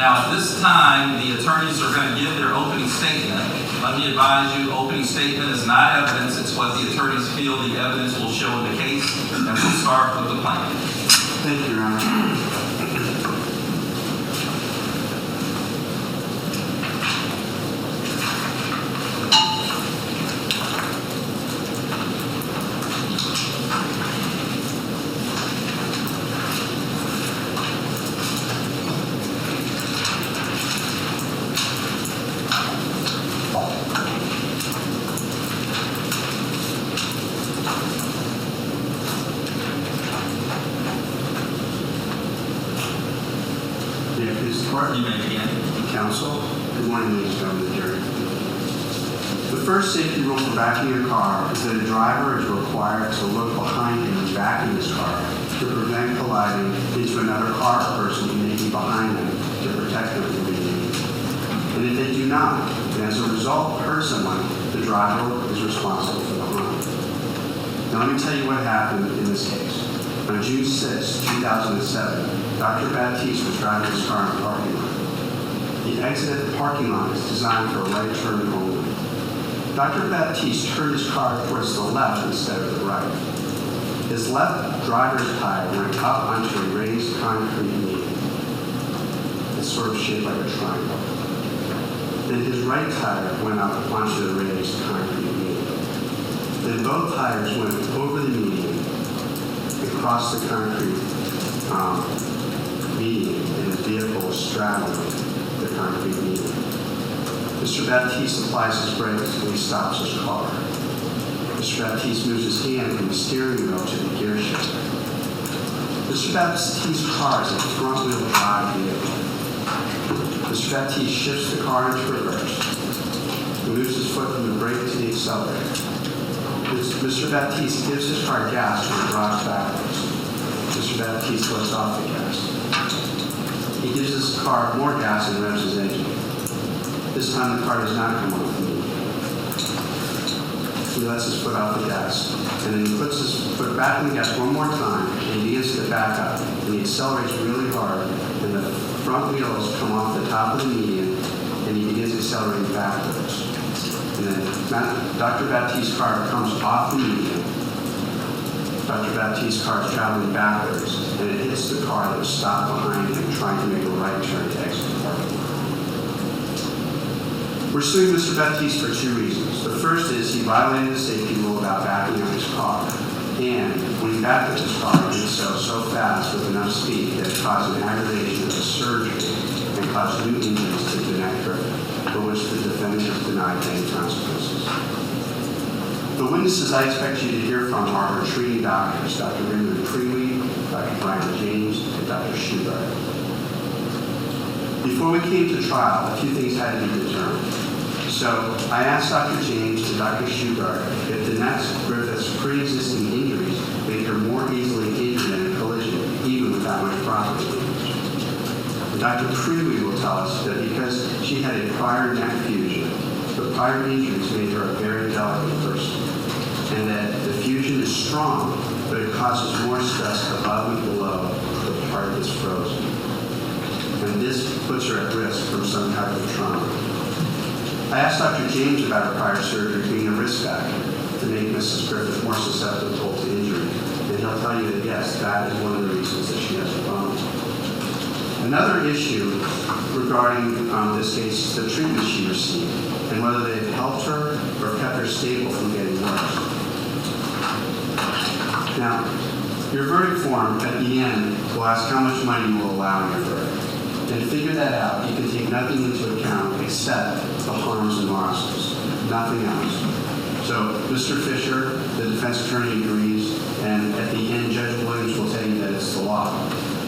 Now, at this time, the attorneys are going to give their opening statement. Let me advise you, opening statement is not evidence. It's what the attorneys feel the evidence will show in the case. And we'll start with the plaintiff. Thank you, Your Honor. You may begin. Counsel, good morning, ladies and gentlemen of the jury. The first safety rule for backing a car is that a driver is required to look behind him when backing his car to prevent colliding into another car or person who may be behind them to protect them from being injured. And if they do not, and as a result hurt someone, the driver is responsible for the harm. Now let me tell you what happened in this case. On June 6, 2007, Dr. Baptiste was driving his car in the parking lot. The exit at the parking lot is designed for a right turn only. Dr. Baptiste turned his car towards the left instead of the right. His left driver's tire went up onto a raised concrete median. It's sort of shaped like a triangle. Then his right tire went up onto the raised concrete median. Then both tires went over the median, across the concrete median, and his vehicle was straddling the concrete median. Mr. Baptiste applies his brakes and he stops his car. Mr. Baptiste moves his hand from the steering wheel to the gear shift. Mr. Baptiste's car is a front-wheel drive vehicle. Mr. Baptiste shifts the car into reverse. He moves his foot from the brake to the accelerator. Mr. Baptiste gives his car gas when it rocks backwards. Mr. Baptiste lets off the gas. He gives his car more gas and revs his engine. This time the car does not come off the median. He lets his foot off the gas, and then he puts his foot back in the gas one more time, and he begins to back up. And he accelerates really hard, and the front wheels come off the top of the median, and he begins accelerating backwards. And then Dr. Baptiste's car comes off the median. Dr. Baptiste's car is traveling backwards, and it hits the car that was stopped behind him, trying to make a right turn to exit the parking lot. We're suing Mr. Baptiste for two reasons. The first is he violated the safety rule about backing up his car. And when he backed up his car, he did so fast with enough speed that it caused an aggravation of the surgery and caused new injuries to Danette Griffith, for which the defendant has denied any consequences. The witnesses I expect you to hear from are our treating doctors, Dr. Raymond Freeway, Dr. Brian James, and Dr. Schubert. Before we came to trial, a few things had to be determined. So I asked Dr. James and Dr. Schubert if Danette Griffith's pre-existing injuries made her more easily injured in a collision, even without much property damage. And Dr. Freeway will tell us that because she had a prior neck fusion, the prior injuries made her a very delicate person, and that the fusion is strong, but it causes more stress above and below the part that's frozen. And this puts her at risk from some type of trauma. I asked Dr. James about her prior surgery being a risk factor to make Mrs. Griffith more susceptible to injury, and he'll tell you that yes, that is one of the reasons that she has a bone. Another issue regarding this case is the treatment she received, and whether they've helped her or kept her stable from getting worse. Now, your verdict form at the end will ask how much money you will allow in your verdict. And to figure that out, you can take nothing into account except the harms and losses, nothing else. So Mr. Fisher, the defense attorney, agrees, and at the end, Judge Williams will tell you that it's the law.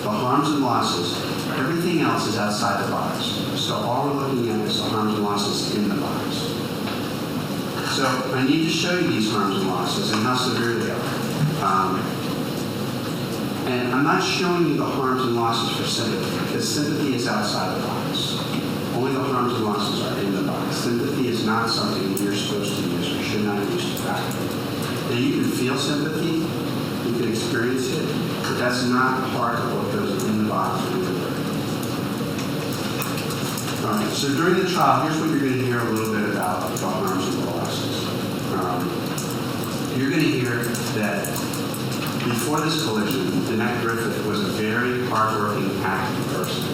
The harms and losses, everything else is outside the box. So all we're looking at is the harms and losses in the box. So I need to show you these harms and losses and how severe they are. And I'm not showing you the harms and losses for sympathy, because sympathy is outside the box. Only the harms and losses are in the box. Sympathy is not something that you're supposed to use or should not use to practice. Now you can feel sympathy, you can experience it, but that's not part of what goes in the box. So during the trial, here's what you're going to hear a little bit about the harms and losses. You're going to hear that before this collision, Danette Griffith was a very hardworking, active person.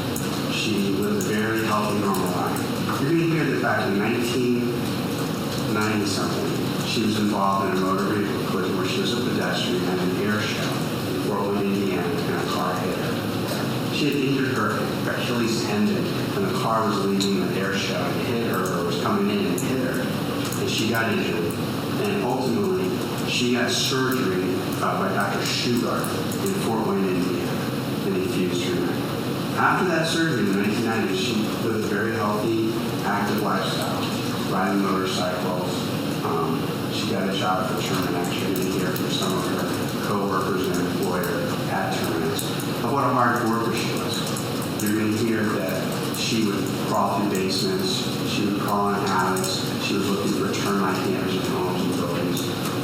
She lived a very healthy, normal life. You're going to hear that back in 1990-something, she was involved in a motor vehicle collision where she was a pedestrian at an air show in Fort Wayne, Indiana, and a car hit her. She had injured her Achilles tendon when the car was leaving the air show and hit her, or was coming in and hit her, and she got injured. And ultimately, she got surgery by Dr. Shugart in Fort Wayne, Indiana, and he fused her neck. After that surgery in the 1990s, she lived a very healthy, active lifestyle, riding motorcycles. She got a job for Terminix. You're going to hear from some of her co-workers and employer at Terminix of what a hard worker she was. You're going to hear that she would crawl through basements, she would crawl in alleys, she was looking for termite damage in homes and buildings.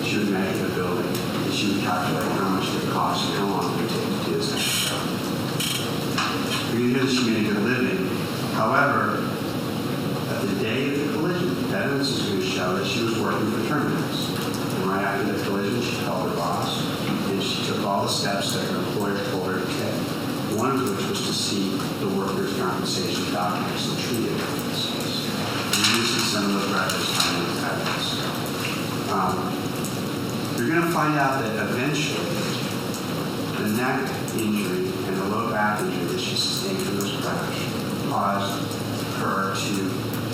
She would measure the building, and she would calculate how much it would cost and how long it would take to do this next job. You're going to hear that she made a good living. However, at the day of the collision, evidence is going to show that she was working for Terminix. And right after the collision, she called her boss, and she took all the steps that her employer told her to take. One of which was to see the workers' compensation documents and treat it in this case. And this is some of those records finding evidence. You're going to find out that eventually the neck injury and the low back injury that she sustained from this crash caused her to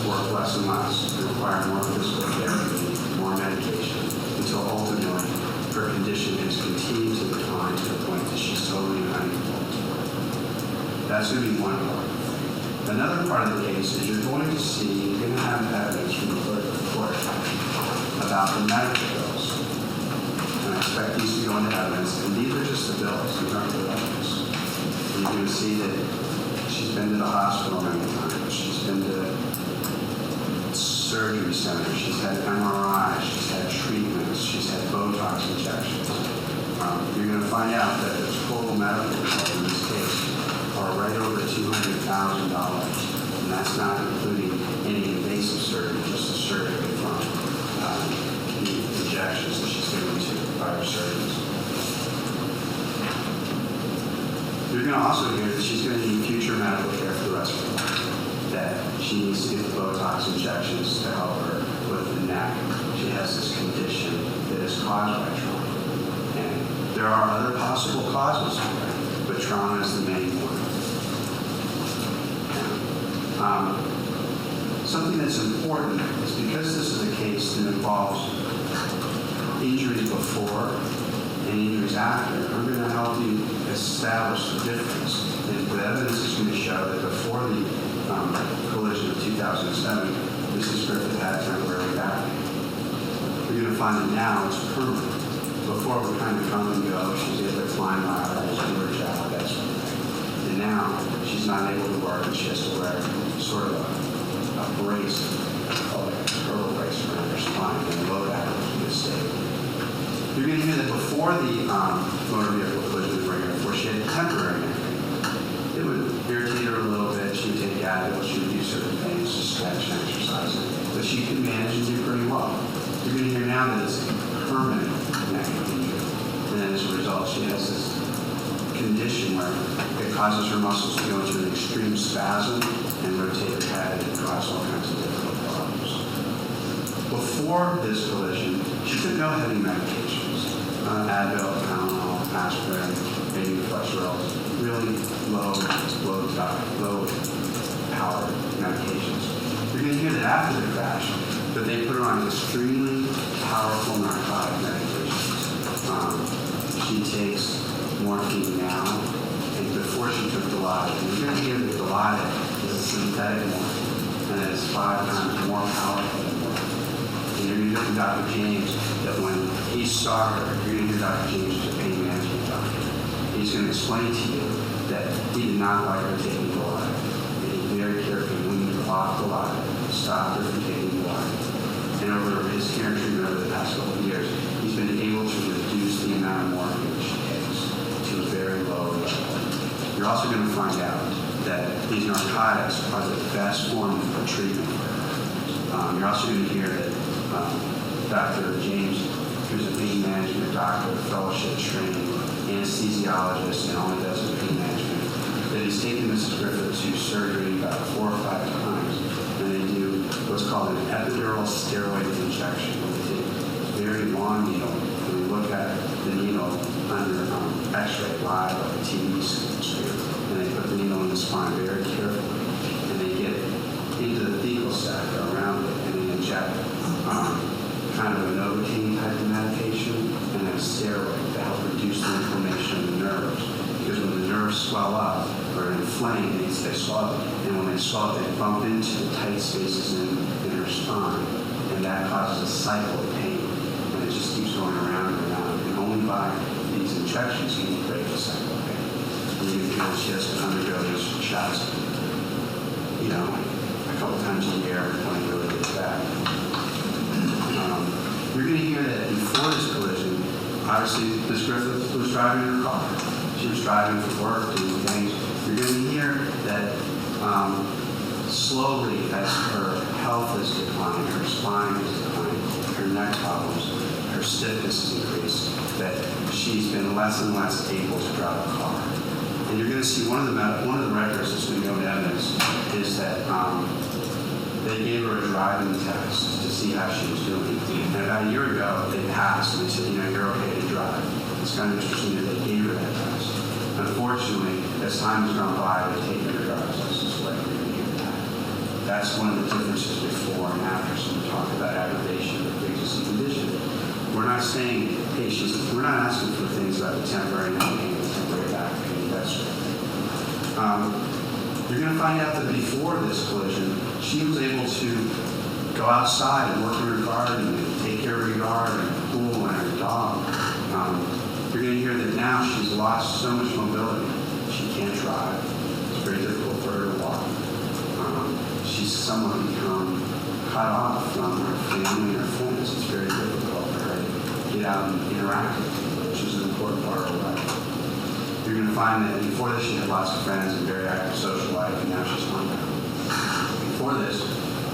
work less and less, to require more physical therapy, more medication, until ultimately her condition has continued to decline to the point that she's totally unable. That's going to be one part. Another part of the case is you're going to see, you're going to have evidence from the clerk of court about the medical bills. And I expect these to go into evidence, and these are just the bills, these aren't the evidence. And you're going to see that she's been to the hospital many times, she's been to surgery centers, she's had MRIs, she's had treatments, she's had Botox injections. You're going to find out that the total medical bills in this case are right over $200,000, and that's not including any invasive surgery, just the surgery from the injections that she's given to by her surgeons. You're going to also hear that she's going to need future medical care for the rest of her life, that she needs to get the Botox injections to help her with the neck. She has this condition that is caused by trauma, and there are other possible causes to it, but trauma is the main one. Something that's important is because this is a case that involves injuries before and injuries after, I'm going to help you establish the difference. And the evidence is going to show that before the collision of 2007, Mrs. Griffith had temporary back pain. We're going to find that now it's permanent. Before it would kind of come and go, she's able to climb ladders, do her job, that sort of thing. And now she's not able to work, and she has to wear sort of a brace, called a curl brace around her spine, and the low back is going to stay. You're going to hear that before the motor vehicle collision with her, before she had temporary neck pain, it would irritate her a little bit. She would take Advil, she would do certain things to stretch and exercise, but she could manage and do pretty well. You're going to hear now that it's permanent neck injury, and as a result, she has this condition where it causes her muscles to go into an extreme spasm and rotate her head and cause all kinds of difficult problems. Before this collision, she took no heavy medications. Advil, Tylenol, aspirin, maybe flexeril, really low power medications. You're going to hear that after the crash, that they put her on extremely powerful narcotic medications. She takes morphine now, and before she took Dilaudid. And you're going to hear that Dilaudid is a synthetic morphine, and that it's 5 times more powerful than morphine. And you're going to hear from Dr. James that when he saw her, you're going to hear Dr. James is a pain management doctor. He's going to explain to you that he did not like her taking Dilaudid. And he very carefully weaned her off Dilaudid, stopped her from taking Dilaudid. And over his care and treatment over the past couple of years, he's been able to reduce the amount of morphine that she takes to a very low level. You're also going to find out that these narcotics are the best form of treatment. You're also going to hear that Dr. James, who's a pain management doctor, fellowship trained anesthesiologist, and only does pain management, that he's taken Mrs. Griffith to surgery about 4 or 5 times, and they do what's called an epidural steroid injection, where they take a very long needle, and they look at the needle under X-ray live, like a TV screen, and they put the needle in the spine very carefully, and they get into the thecal sac around it, and they inject kind of a Novocaine type of medication and then a steroid to help reduce the inflammation of the nerves. Because when the nerves swell up or inflame, they swell up, and when they swell up, they bump into the tight spaces in her spine, and that causes a cycle of pain, and it just keeps going around and around. And only by these injections can you break the cycle of pain. And you can feel she has to undergo these shots, a couple times a year when it really gets bad. You're going to hear that before this collision, obviously, Ms. Griffith was driving her car. She was driving for work, doing things. You're going to hear that slowly, as her health is declining, her spine is declining, her neck problems, her stiffness has increased, that she's been less and less able to drive a car. And you're going to see one of the records that's going to go into evidence is that they gave her a driving test to see how she was doing. And about a year ago, they passed, and they said, you're okay to drive. It's kind of interesting that they gave her that test. Unfortunately, as time has gone by, they've taken her driver's license away from her. That's one of the differences before and after. So we talk about aggravation of the pre-existing condition. We're not saying, hey, we're not asking for things about the temporary pain, the temporary back pain, that sort of thing. You're going to find out that before this collision, she was able to go outside and work in her garden and take care of her yard and her pool and her dog. You're going to hear that now she's lost so much mobility. She can't drive. It's very difficult for her to walk. She's somewhat become cut off from her family and her friends. It's very difficult for her to get out and interact with people, which is an important part of her life. You're going to find that before this she had lots of friends and very active social life, and now she's home now. Before this,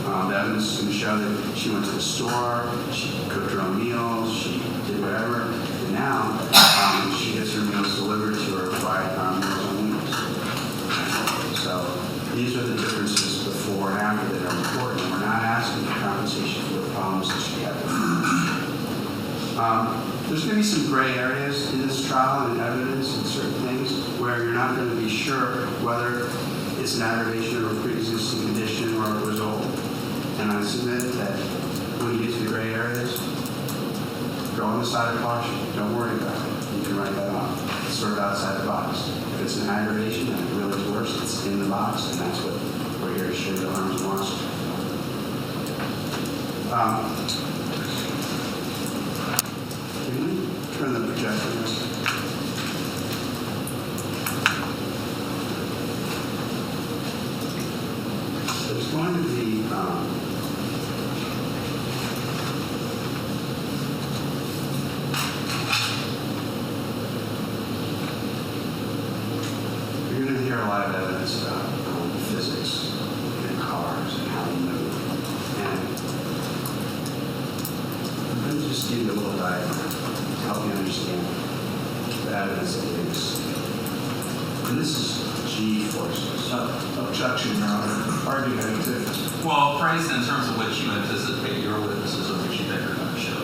the evidence is going to show that she went to the store, she cooked her own meals, she did whatever, and now she gets her meals delivered to her by Meals on Wheels. So these are the differences before and after that are important. We're not asking for compensation for the problems that she had before. There's going to be some gray areas in this trial and evidence and certain things where you're not going to be sure whether it's an aggravation or a pre-existing condition or a result. And I submit that when you get to the gray areas, go on the side of caution. Don't worry about it. You can write that off. It's sort of outside the box. If it's an aggravation and it really is worse, it's in the box, and that's what we're here to show you the harms and losses. Can we turn the projector? There's going to be you're going to hear a lot of evidence about physics and cars and how they move. And I'm going to just give you a little diagram to help you understand the evidence that we see. And this is G-forces. Objection, Your Honor. Argument. Well, praise in terms of what you anticipate your witnesses or what you think are going to show.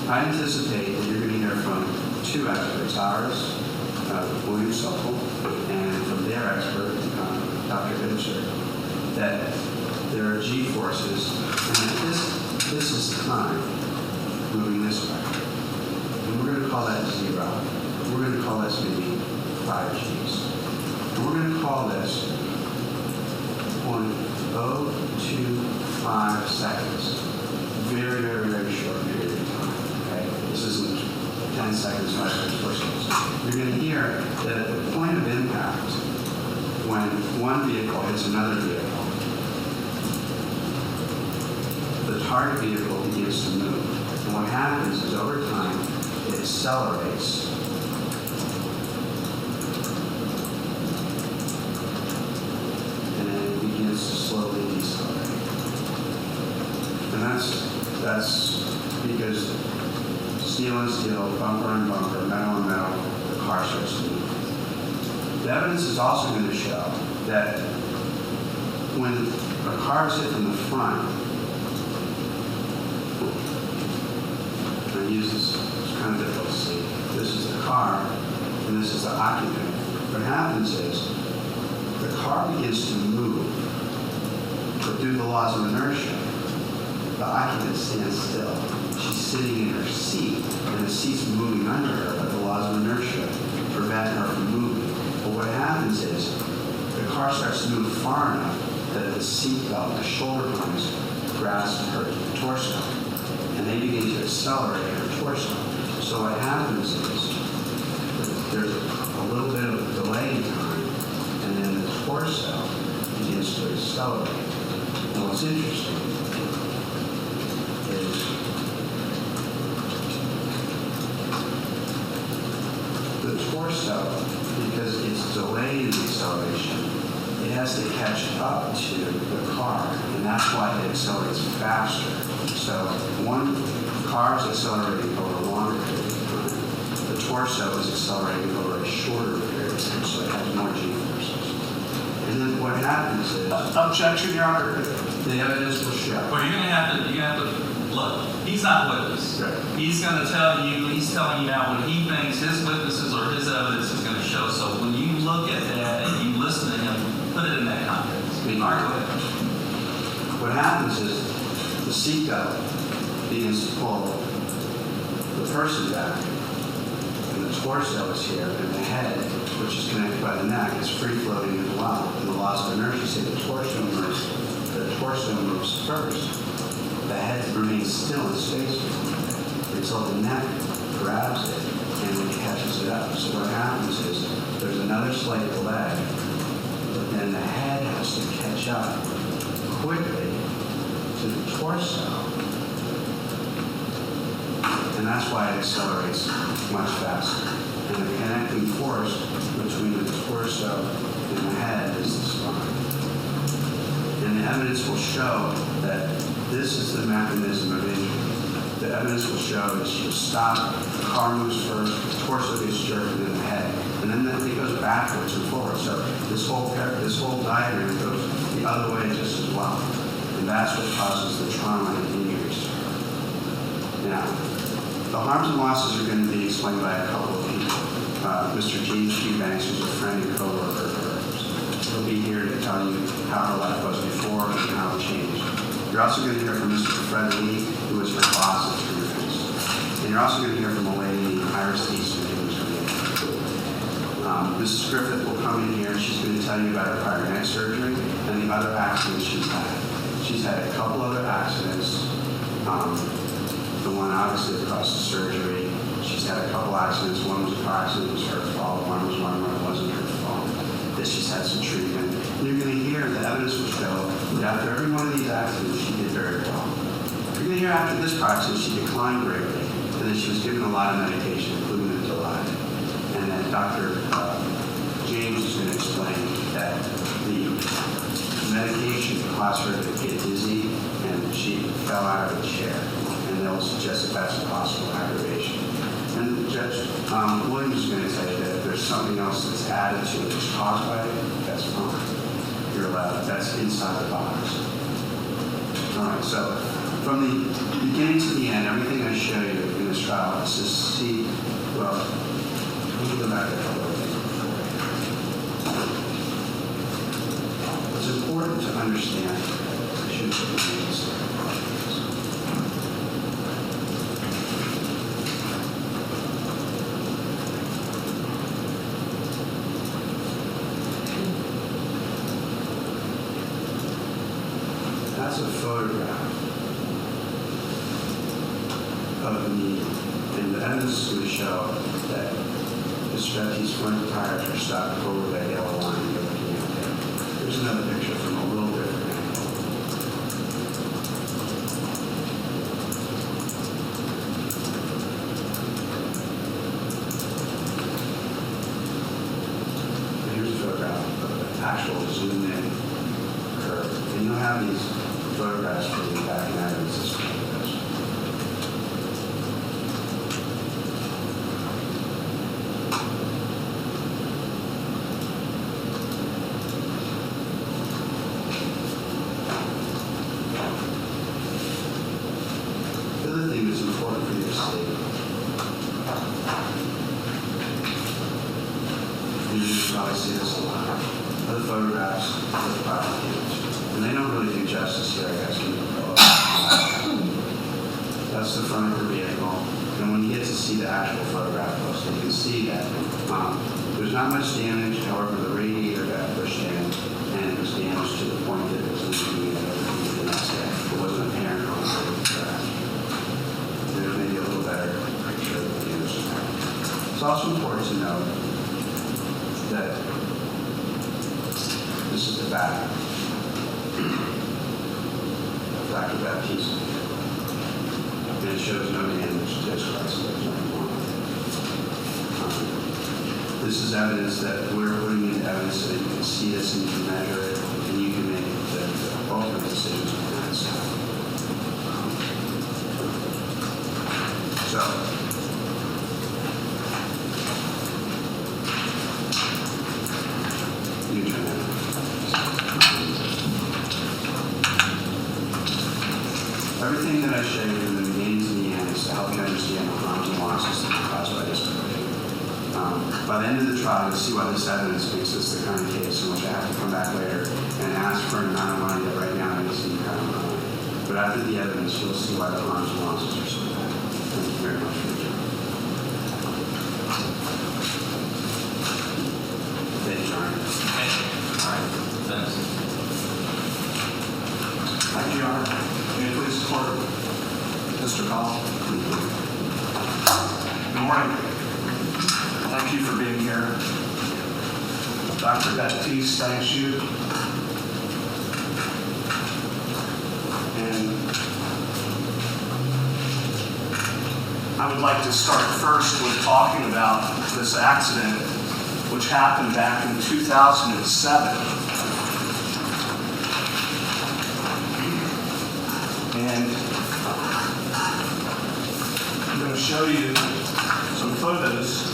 I anticipate that you're going to hear from 2 experts, ours, William Sokol, and from their expert, Dr. Hitcher, that there are G-forces, and that this is time moving this way. And we're going to call that 0. We're going to call this maybe 5 Gs. And we're going to call this 0.025 seconds. Very, very, very short period of time. Okay? This isn't 10 seconds, 5 seconds, 4 seconds. You're going to hear that at the point of impact, when one vehicle hits another vehicle, the target vehicle begins to move. And what happens is over time, it accelerates. that's because steel and steel, bumper and bumper, metal and metal, the car starts to move. The evidence is also going to show that when a car is hit from the front, I use this, it's kind of difficult to see. This is the car, and this is the occupant. What happens is the car begins to move, but due to the laws of inertia, the occupant stands still. She's sitting in her seat, and the seat's moving under her, but the laws of inertia prevent her from moving. But what happens is the car starts to move far enough that the seat belt, the shoulder blades, grasp her torso, and they begin to accelerate her torso. So what happens is there's a little bit of a delay in time, and then the torso begins to accelerate. And what's interesting is the torso, because it's delayed in the acceleration, it has to catch up to the car, and that's why it accelerates faster. So one car is accelerating over a longer period of time. The torso is accelerating over a shorter period of time, so it has more G-forces. And then what happens is... Objection, Your Honor. The evidence will show. Well, you're gonna have to look. He's not a witness. Right. He's gonna tell you. He's telling you now what he thinks his witnesses or his evidence is going to show. So when you look at that and you listen to him, put it in that context. All right, go ahead. What happens is the seatbelt begins to pull the person back, and the torso is here, and the head, which is connected by the neck, is free floating as well. And the laws of inertia say the torso moves first. The head remains still in space until the neck grabs it and it catches it up. So what happens is there's another slight delay, but then the head has to catch up quickly to the torso. And that's why it accelerates much faster. And the connecting force between the torso and the head is the spine. And the evidence will show that this is the mechanism of injury. The evidence will show that she'll stop, the car moves first, the torso gets jerked, and then the head. And then it goes backwards and forward. So this whole diagram goes the other way just as well. And that's what causes the trauma and injuries. Now, the harms and losses are going to be explained by a couple of people. Mr. James Q. Banks, who's a friend and co-worker of hers. He'll be here to tell you how her life was before and how it changed. You're also going to hear from Mr. Fred Lee, who was her boss at Griffith. And you're also going to hear from a lady, Iris Eastman, who was from the Mrs. Griffith will come in here and she's going to tell you about her prior neck surgery and the other accidents she's had. She's had a couple other accidents. The one obviously caused the surgery. She's had a couple accidents. One was a car accident, it was her fault. One was one where it wasn't her fault. This she's had some treatment. And you're going to hear the evidence will show that after every one of these accidents, she did very well. You're going to hear after this car accident, she declined greatly, and then she was given a lot of medication, including the Dilaudid. And then Dr. James is going to explain that the medication caused her to get dizzy, and she fell out of the chair. And they'll suggest that that's a possible aggravation. And Judge Williams is going to tell you that if there's something else that's added to it that's caused by it, that's fine. You're allowed. That's inside the box. All right, so from the beginning to the end, everything I show you in this trial is to see, well, let me go back a couple of things. It's important to understand, I should put this. That's a photograph of me, and the evidence is going to show that Mr. Baptiste's front tires are stuck over that yellow line you're looking at there. Here's another picture from a little different angle. And here's a photograph of the actual zoomed in curve. And you'll have these photographs from the back in evidence. probably see this a lot, are the photographs of the property damage. And they don't really do justice here, I guess. That's the front of the vehicle. And when you get to see the actual photograph post, you can see that there's not much damage. However, the radiator got pushed in, and it was damaged to the point that it was leaking and everything the next day. It wasn't apparent on the crash. There's maybe a little better picture of the damage. It's also important to note that this is the back of Dr. Baptiste. And it shows no damage to his Christ. There's nothing wrong with it. This is evidence that we're putting into evidence so that you can see this and you can measure it and you can make the ultimate decisions on that stuff. So, you can turn that. Everything that I show you in the beginnings and the ends to help you understand the harms and losses that are caused by this provision. By the end of the trial, you'll see why this evidence makes this the kind of case in which I have to come back later and ask for an amount of money that right now makes me kind of money. But after the evidence, you'll see why the harms and losses are so bad. Thank you very much for your time. Thank you, John. All right, Dennis. Thank you, Your Honor. May it please support Mr. Powell. Good morning. Thank you for being here. Dr. Baptiste, thanks you. And I would like to start first with talking about this accident which happened back in 2007. And I'm going to show you some photos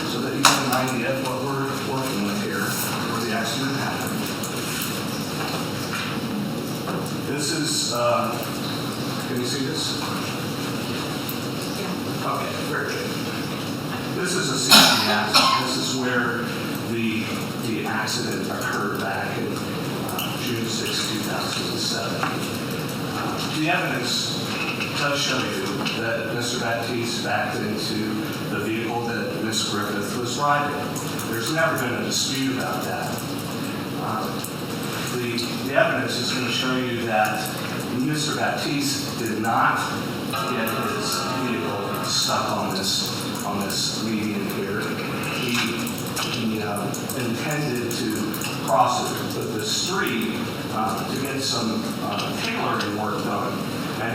so that you get an idea of what we're working with here, where the accident happened. This is, can you see this? Okay, very good. This is a scene of the accident. This is where the accident occurred back in June 6, 2007. The evidence does show you that Mr. Baptiste backed into the vehicle that Ms. Griffith was riding. There's never been a dispute about that. The evidence is going to show you that Mr. Baptiste did not get his vehicle stuck on this median here. He intended to cross the street to get some tailoring work done. And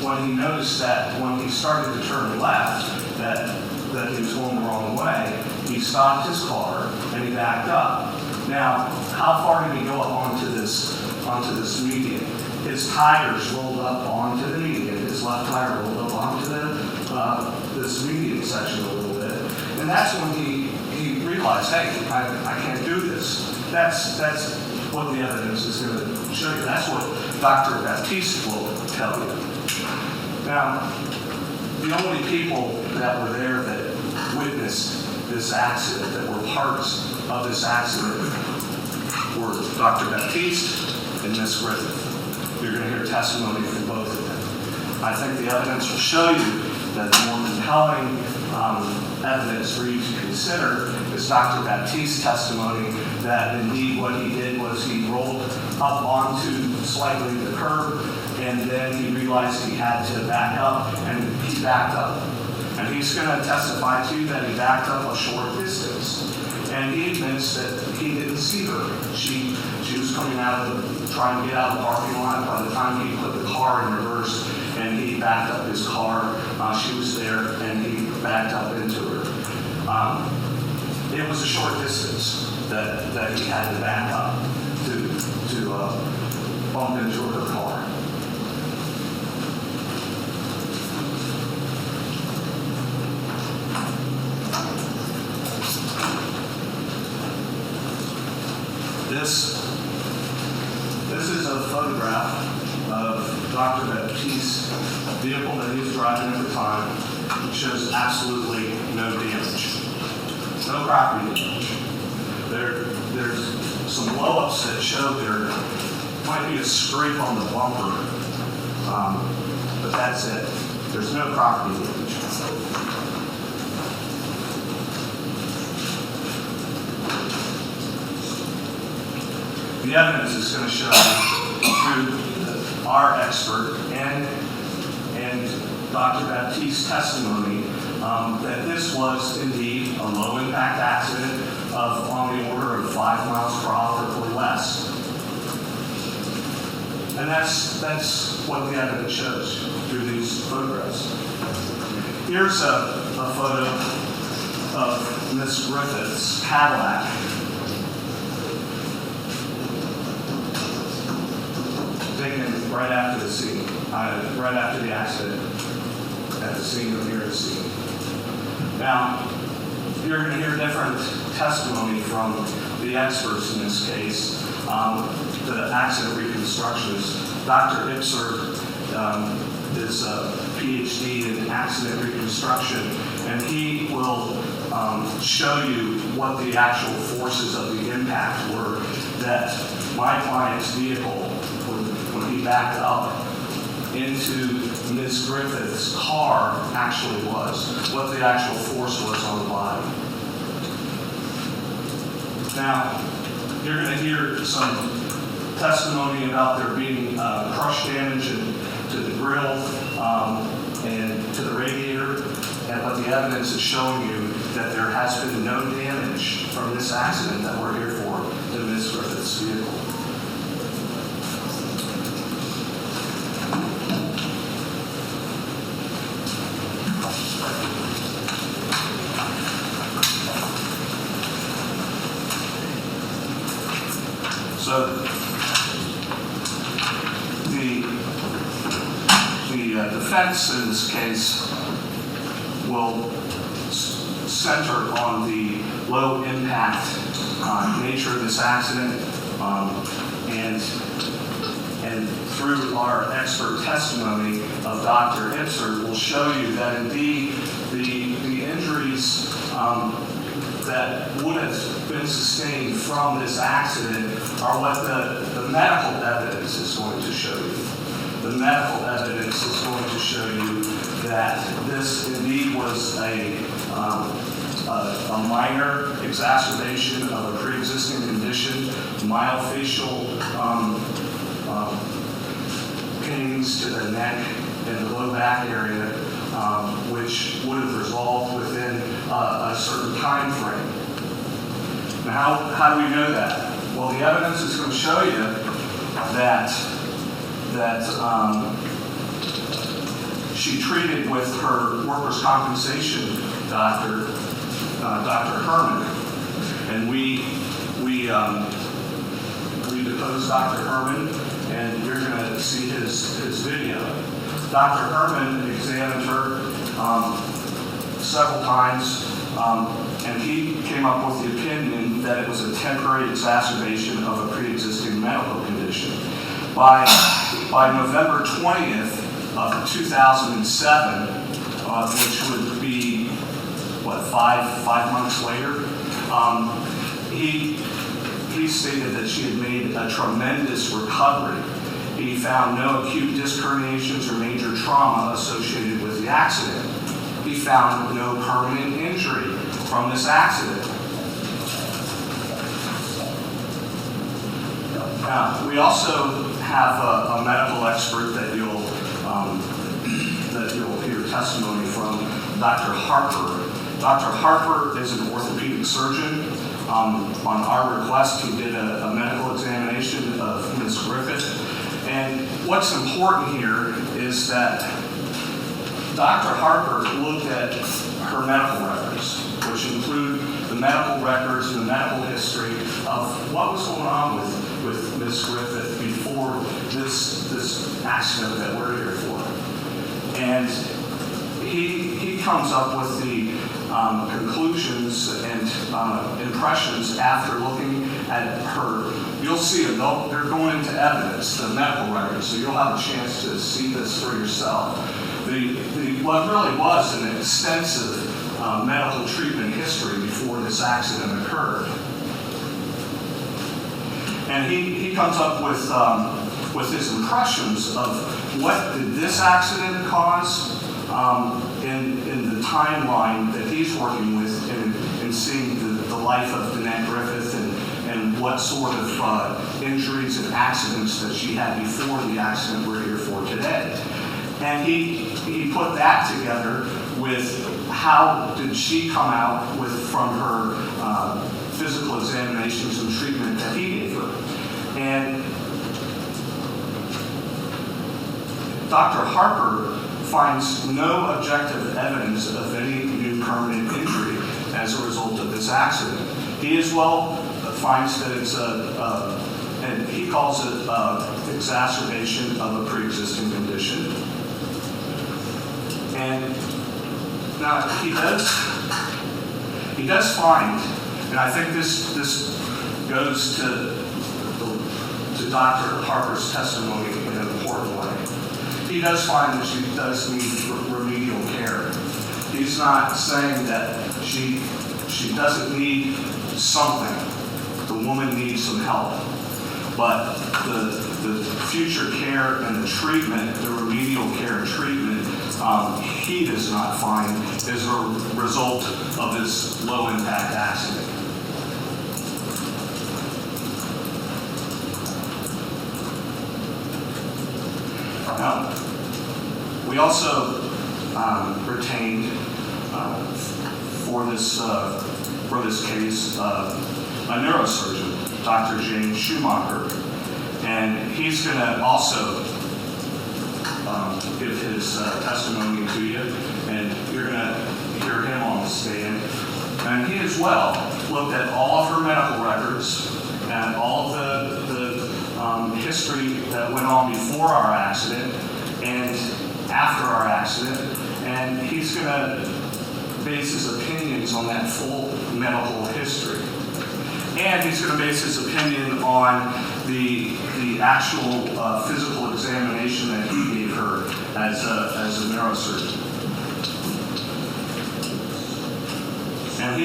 when he noticed that when he started to turn left, that he was going the wrong way, he stopped his car and he backed up. Now, how far did he go up onto this median? His tires rolled up onto the median. His left tire rolled up onto this median section a little bit. And that's when he realized, hey, I can't do this. That's what the evidence is going to show you. That's what Dr. Baptiste will tell you. Now, the only people that were there that witnessed this accident, that were parts of this accident, were Dr. Baptiste and Ms. Griffith. You're going to hear testimony from both of them. I think the evidence will show you that the more compelling evidence for you to consider is Dr. Baptiste's testimony that indeed what he did was he rolled up onto slightly the curb and then he realized he had to back up and he backed up. And he's going to testify to you that he backed up a short distance. And he admits that he didn't see her. She was coming trying to get out of the parking lot. By the time he put the car in reverse and he backed up his car, she was there and he backed up into her. It was a short distance that he had to back up to bump into her car. This is a photograph of Dr. Baptiste's vehicle that he was driving at the time. It shows absolutely no damage, no property damage. There's some blow-ups that show there might be a scrape on the bumper, but that's it. There's no property damage. The evidence is going to show through our expert and Dr. Baptiste's testimony that this was indeed a low-impact accident of on the order of 5 miles per hour or less. And that's what the evidence shows through these photographs. Here's a photo of Miss Griffith's Cadillac. Taken right after the scene, right after the accident, at the scene or near the scene. Now, you're going to hear different testimony from the experts in this case. The accident reconstructionist, Dr. Ipser, is a PhD in accident reconstruction, and he will show you what the actual forces of the impact were that my client's vehicle, when he backed up into Ms. Griffith's car, actually was, what the actual force was on the body. Now, you're going to hear some testimony about there being crush damage to the grill and to the radiator, but the evidence is showing you that there has been no damage from this accident that we're here for to Ms. Griffith's vehicle. So the defense in this case will center on the low impact nature of this accident, and through our expert testimony of Dr. Ipser will show you that indeed the injuries that would have been sustained from this accident are what the medical evidence is going to show you. The medical evidence is going to show you that this indeed was a minor exacerbation of a pre-existing condition, myofascial pains to the neck and the low back area, which would have resolved within a certain time frame. Now, how do we know that? Well, the evidence is going to show you that she treated with her workers' compensation doctor, Dr. Herman, and we deposed Dr. Herman, and you're going to see his video. Dr. Herman examined her several times, and he came up with the opinion that it was a temporary exacerbation of a pre-existing medical condition. By November 20th of 2007, which would be, five months later, he stated that she had made a tremendous recovery. He found no acute disc herniations or major trauma associated with the accident. He found no permanent injury from this accident. Now, we also have a medical expert that you'll hear testimony from, Dr. Harper. Dr. Harper is an orthopedic surgeon. On our request, he did a medical examination of Ms. Griffith. And what's important here is that Dr. Harper looked at her medical records, which include the medical records and the medical history of what was going on with Ms. Griffith before this accident that we're here for. And he comes up with the conclusions and impressions after looking at her. You'll see it. They're going into evidence, the medical records, so you'll have a chance to see this for yourself. What really was an extensive medical treatment history before this accident occurred. And he comes up with his impressions of what did this accident cause in the timeline that he's working with in seeing the life of Danette Griffith and what sort of injuries and accidents that she had before the accident we're here for today. And he put that together with how did she come out from her physical examinations and treatment that he gave her. And Dr. Harper finds no objective evidence of any new permanent injury as a result of this accident. He as well finds that it's and he calls it exacerbation of a pre-existing condition. And now he does find, and I think this goes to Dr. Harper's testimony in an important way. He does find that she does need remedial care. He's not saying that she doesn't need something. The woman needs some help. But the future care and the treatment, the remedial care and treatment, he does not find is a result of this low-impact accident. Now, we also retained for this case a neurosurgeon, Dr. James Schumacher, and he's going to also give his testimony to you, and you're going to hear him on the stand. And he as well looked at all of her medical records and all of the history that went on before our accident and after our accident, and he's going to base his opinions on that full medical history. And he's going to base his opinion on the actual physical examination that he gave her as a neurosurgeon. And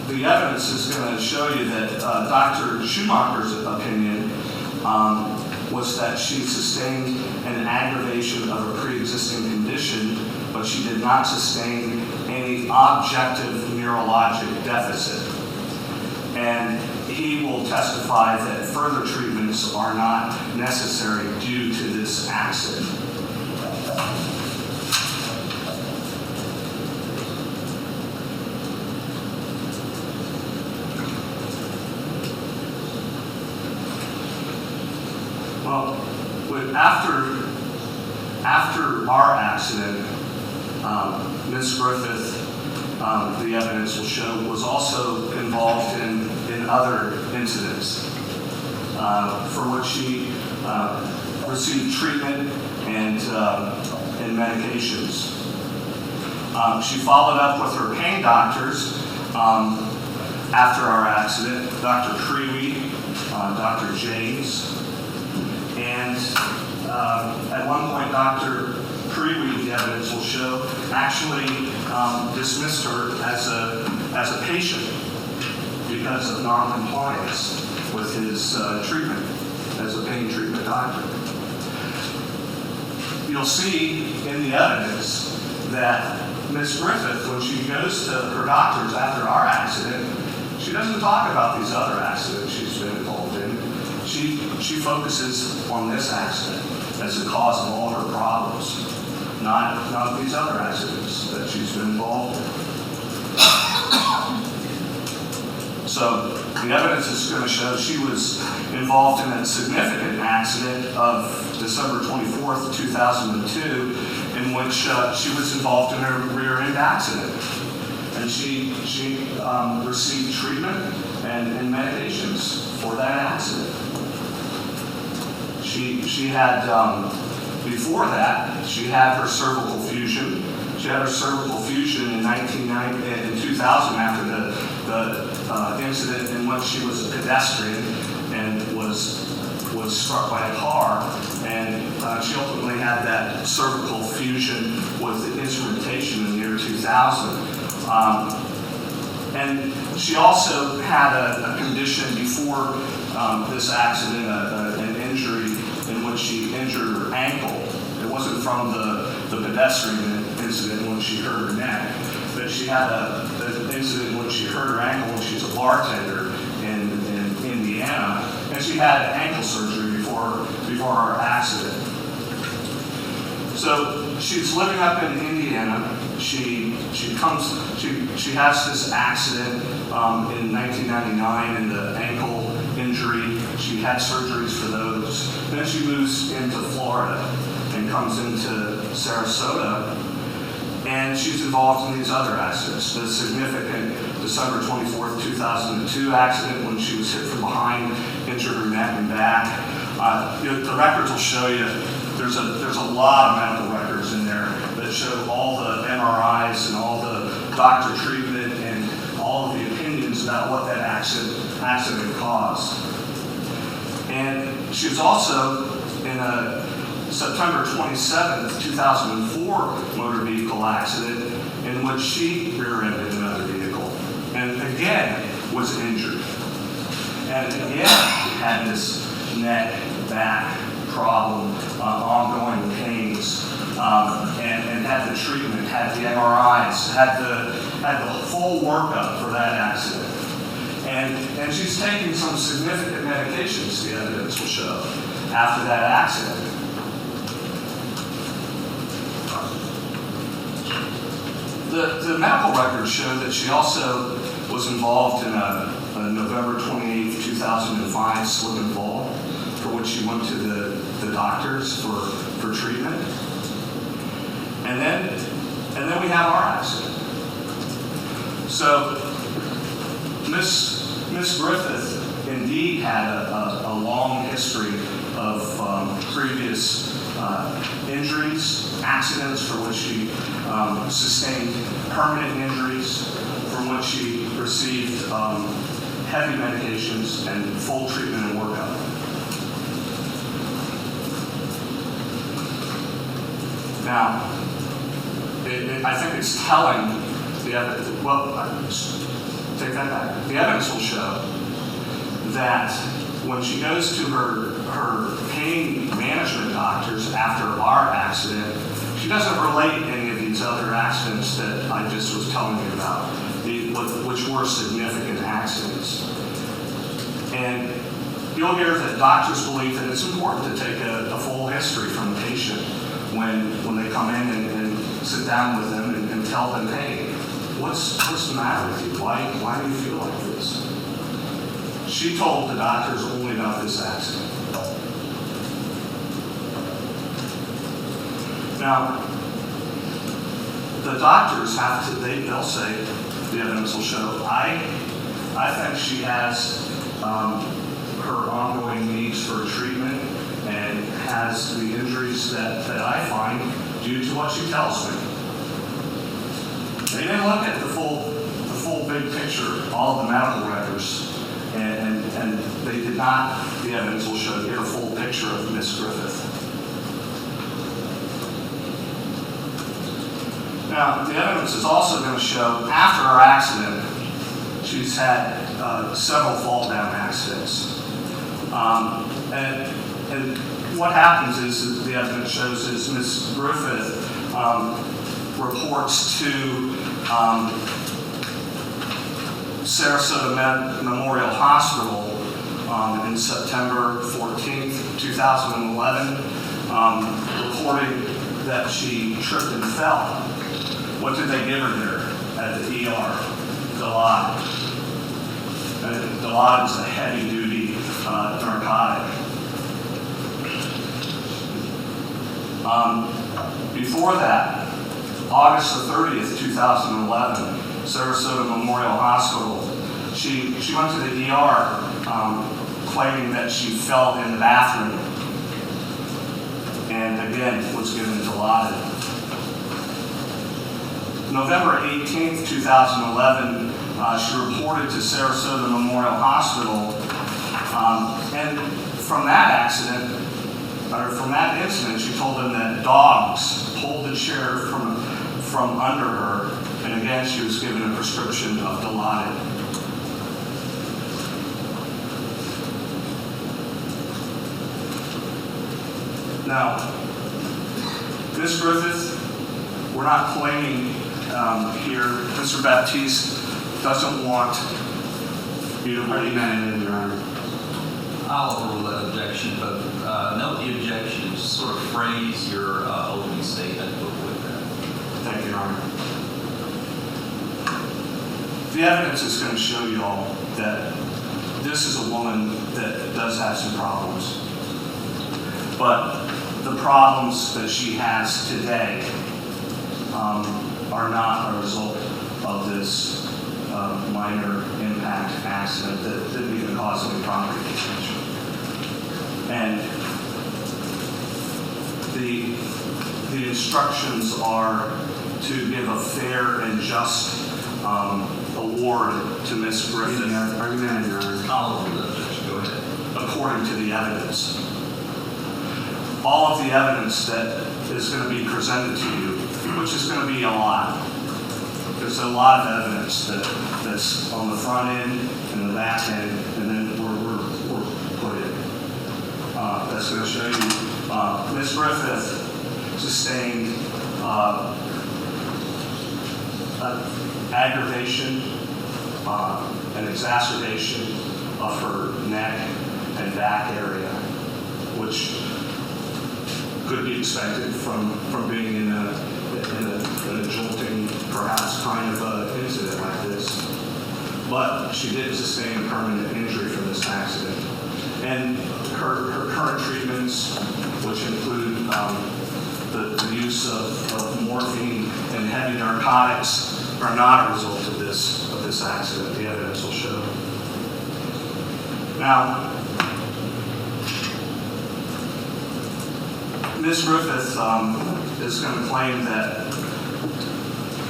the evidence is going to show you that Dr. Schumacher's opinion was that she sustained an aggravation of a pre-existing condition, but she did not sustain any objective neurologic deficit. And he will testify that further treatments are not necessary due to this accident. Well, after our accident, Ms. Griffith, the evidence will show, was also involved in other incidents for which she received treatment and medications. She followed up with her pain doctors after our accident, Dr. Crewe, Dr. James, and at one point, Dr. Crewe, the evidence will show, actually dismissed her as a patient because of non-compliance with his treatment as a pain treatment doctor. You'll see in the evidence that Ms. Griffith, when she goes to her doctors after our accident, she doesn't talk about these other accidents she's been involved in. She focuses on this accident as the cause of all her problems, not these other accidents that she's been involved in. So the evidence is going to show she was involved in a significant accident of December 24th, 2002, in which she was involved in a rear end accident. And she received treatment and medications for that accident. She had, before that, she had her cervical fusion. She had her cervical fusion in 2000 after the incident in which she was a pedestrian and was struck by a car. And she ultimately had that cervical fusion with the instrumentation in the year 2000. And she also had a condition before this accident, an injury in which she injured her ankle. It wasn't from the pedestrian incident when she hurt her neck, but she had an incident when she hurt her ankle when she was a bartender in Indiana, and she had ankle surgery before her accident. So she's living up in Indiana. She has this accident in 1999 and the ankle injury. She had surgeries for those. Then she moves into Florida and comes into Sarasota, and she's involved in these other accidents. The significant December 24th, 2002 accident when she was hit from behind, injured her neck and back. The records will show you there's a lot of medical records in there that show all the MRIs and all the doctor treatment and all of the opinions about what that accident caused. And she was also in a September 27th, 2004 motor vehicle accident in which she rear-ended another vehicle and again was injured. And again had this neck, back problem, ongoing pains, and had the treatment, had the MRIs, had the full workup for that accident. And she's taking some significant medications, the evidence will show, after that accident. The medical records show that she also was involved in a November 28, 2005 slip and fall, for which she went to the doctors for treatment. And then we have our accident. So Miss Griffith indeed had a long history of previous injuries, accidents for which she sustained permanent injuries, from which she received heavy medications and full treatment and workup. Now, I think it's telling, take that back. The evidence will show that when she goes to her pain management doctors after our accident, she doesn't relate any of these other accidents that I just was telling you about, which were significant accidents. And you'll hear that doctors believe that it's important to take a full history from the patient when they come in and sit down with them and tell them, hey, what's the matter with you? Why do you feel like this? She told the doctors only about this accident. Now, the doctors they'll say, the evidence will show, I think she has her ongoing needs for treatment and has the injuries that I find due to what she tells me. They didn't look at the full big picture, all of the medical records, and they did not, the evidence will show, get a full picture of Miss Griffith. Now, the evidence is also going to show, after her accident, she's had several fall-down accidents. And what happens is the evidence shows is Miss Griffith reports to Sarasota Memorial Hospital in September 14th, 2011, reporting that she tripped and fell. What did they give her there at the ER? Dilaudid. Dilaudid is a heavy-duty narcotic. Before that, August the 30th, 2011, Sarasota Memorial Hospital, she went to the ER claiming that she fell in the bathroom and again was given Dilaudid. November 18th, 2011, she reported to Sarasota Memorial Hospital, and from that accident, or from that incident, she told them that dogs pulled the chair from under her And again, she was given a prescription of Dilaudid. Now, Ms. Griffith, we're not claiming here, Mr. Baptiste doesn't want you to Argumentative, Your Honor. I'll overrule that objection, but note the objection. Just sort of phrase your opening statement with that. Thank you, Your Honor. The evidence is going to show you all that this is a woman that does have some problems. But the problems that she has today are not a result of this minor impact accident that didn't even cause any property damage. And the instructions are to give a fair and just award to Ms. Griffith. Argumentative, Your Honor. I'll overrule that objection. Go ahead. According to the evidence. All of the evidence that is going to be presented to you, which is going to be a lot. There's a lot of evidence that's on the front end and the back end, and then we're put in. That's going to show you Ms. Griffith sustained an aggravation, an exacerbation of her neck and back area, which could be expected from being in a jolting, perhaps kind of incident like this. But she did sustain a permanent injury from this accident. And her current treatments, which include the use of morphine and heavy narcotics, are not a result of this accident. The evidence will show. Now, Ms. Griffith is going to claim that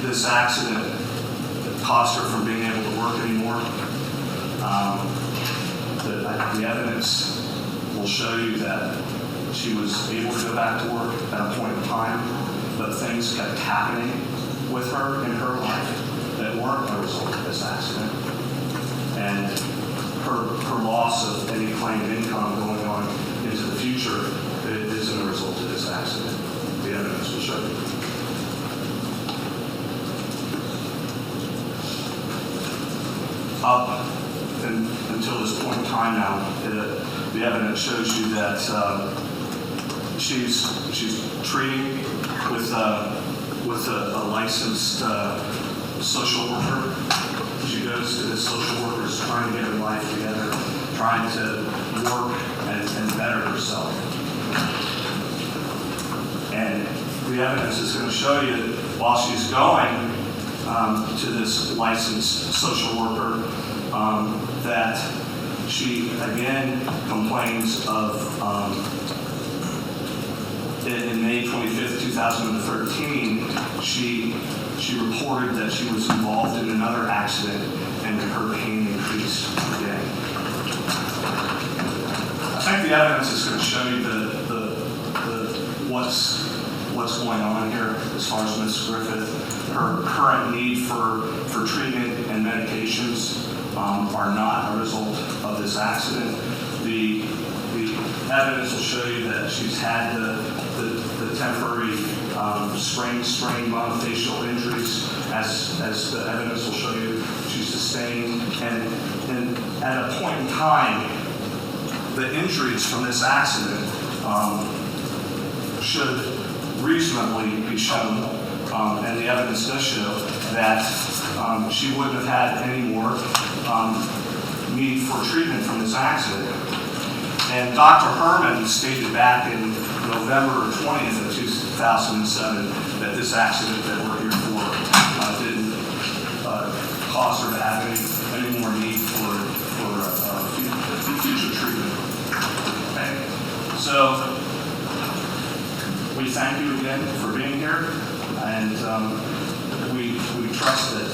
this accident caused her from being able to work anymore. The evidence will show you that she was able to go back to work at a point in time, but things kept happening with her in her life that weren't a result of this accident. And her loss of any claimed income going on into the future isn't a result of this accident. The evidence will show you. Up until this point in time now, the evidence shows you that she's treating with a licensed social worker. She goes to this social worker, is trying to get her life together, trying to work and better herself. And the evidence is going to show you that while she's going to this licensed social worker, that she again complains of, in May 25th, 2013, she reported that she was involved in another accident and her pain increased again. I think the evidence is going to show you what's going on here as far as Ms. Griffith. Her current need for treatment and medications are not a result of this accident. The evidence will show you that she's had the temporary strained monofacial injuries, as the evidence will show you, she sustained. And at a point in time, the injuries from this accident should reasonably be shown, and the evidence does show that she wouldn't have had any more need for treatment from this accident. And Dr. Herman stated back in November 20th of 2007 that this accident that we're here for didn't cause her to have any more need for future treatment. Okay. So we thank you again for being here, and we trust that